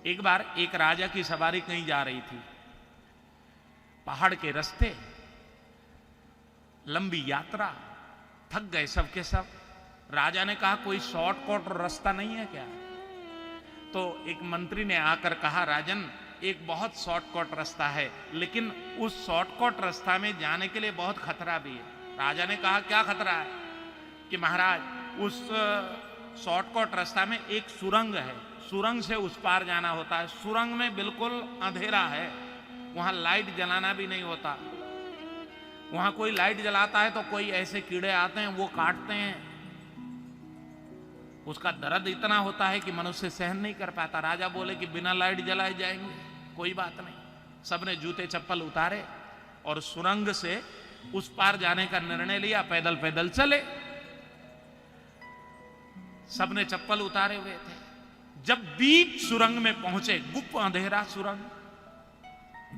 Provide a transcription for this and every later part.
एक बार एक राजा की सवारी कहीं जा रही थी, पहाड़ के रास्ते, लंबी यात्रा, थक गए सबके सब। राजा ने कहा कोई शॉर्टकट रास्ता नहीं है क्या? तो एक मंत्री ने आकर कहा राजन एक बहुत शॉर्टकट रास्ता है, लेकिन उस शॉर्टकट रास्ता में जाने के लिए बहुत खतरा भी है। राजा ने कहा क्या खतरा है? कि महाराज उस शॉर्टकट रास्ता में एक सुरंग है, सुरंग से उस पार जाना होता है। सुरंग में बिल्कुल अंधेरा है, वहां लाइट जलाना भी नहीं होता। वहां कोई लाइट जलाता है तो कोई ऐसे कीड़े आते हैं वो काटते हैं, उसका दर्द इतना होता है कि मनुष्य सहन नहीं कर पाता। राजा बोले कि बिना लाइट जलाए जाएंगे, कोई बात नहीं। सबने जूते चप्पल उतारे और सुरंग से उस पार जाने का निर्णय लिया, पैदल पैदल चले। सबने चप्पल उतारे हुए थे। जब बीच सुरंग में पहुंचे, गुप्त अंधेरा सुरंग,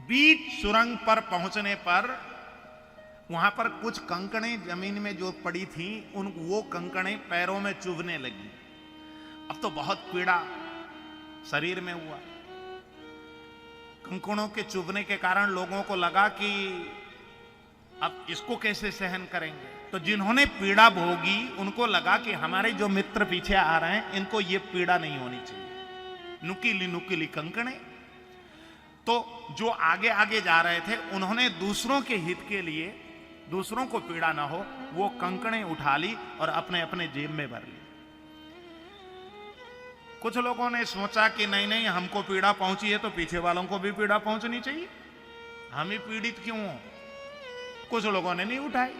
बीच सुरंग पर पहुंचने पर वहां पर कुछ कंकड़े जमीन में जो पड़ी थी, वो कंकड़े पैरों में चुभने लगी। अब तो बहुत पीड़ा शरीर में हुआ। कंकड़ों के चुभने के कारण लोगों को लगा कि अब इसको कैसे सहन करेंगे। तो जिन्होंने पीड़ा भोगी उनको लगा कि हमारे जो मित्र पीछे आ रहे हैं इनको ये पीड़ा नहीं होनी चाहिए। नुकीली नुकीली कंकड़े। तो जो आगे आगे जा रहे थे उन्होंने दूसरों के हित के लिए, दूसरों को पीड़ा ना हो, वो कंकड़े उठा ली और अपने अपने जेब में भर ली। कुछ लोगों ने सोचा कि नहीं नहीं हमको पीड़ा पहुंची है तो पीछे वालों को भी पीड़ा पहुंचनी चाहिए, हम ही पीड़ित क्यों हो। कुछ लोगों ने नहीं उठाई।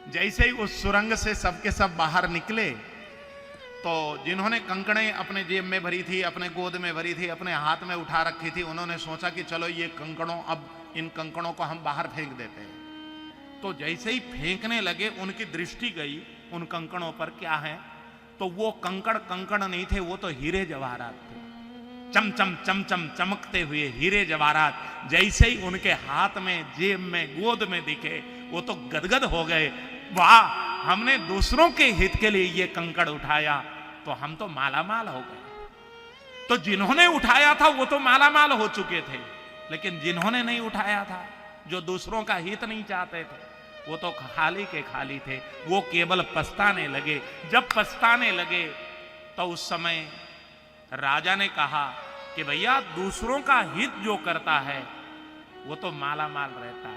जैसे ही उस सुरंग से सबके सब बाहर निकले तो जिन्होंने कंकड़े अपने जेब में भरी थी, अपने गोद में भरी थी, अपने हाथ में उठा रखी थी, उन्होंने सोचा कि चलो ये कंकड़ों, अब इन कंकड़ों को हम बाहर फेंक देते हैं। तो जैसे ही फेंकने लगे उनकी दृष्टि गई उन कंकड़ों पर, क्या है, तो वो कंकड़ कंकड़ नहीं थे, वो तो हीरे जवाहरात थे। चमचम चमचम चमकते हुए हीरे जवाहरात जैसे ही उनके हाथ में, जेब में, गोद में दिखे, वो तो गदगद हो गए। वाह, हमने दूसरों के हित के लिए ये कंकड़ उठाया तो हम तो मालामाल हो गए। तो जिन्होंने उठाया था वो तो मालामाल हो चुके थे, लेकिन जिन्होंने नहीं उठाया था, जो दूसरों का हित नहीं चाहते थे, वो तो खाली के खाली थे। वो केवल पछताने लगे। जब पछताने लगे तो उस समय राजा ने कहा कि भैया दूसरों का हित जो करता है वो तो माला माल रहता